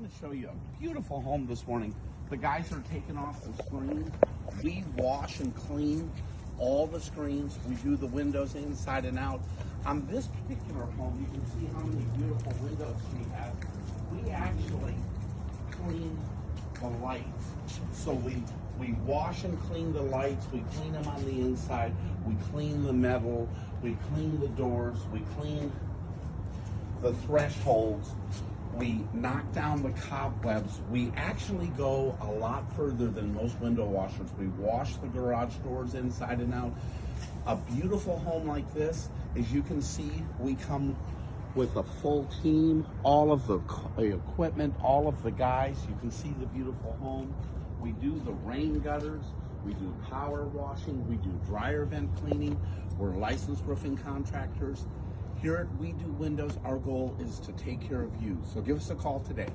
want to show you a beautiful home this morning. The guys are taking off the screens. We wash and clean all the screens. We do the windows inside and out. On this particular home, you can see how many beautiful windows we have. We actually clean the lights. So we wash and clean the lights. We clean them on the inside. We clean the metal. We clean the doors. We clean the thresholds. We knock down the cobwebs. We actually go a lot further than most window washers. We wash the garage doors inside and out. A beautiful home like this, as you can see, we come with a full team, all of the equipment, all of the guys. You can see the beautiful home. We do the rain gutters. We do power washing. We do dryer vent cleaning. We're licensed roofing contractors. Here at We Do Windows, our goal is to take care of you. So give us a call today.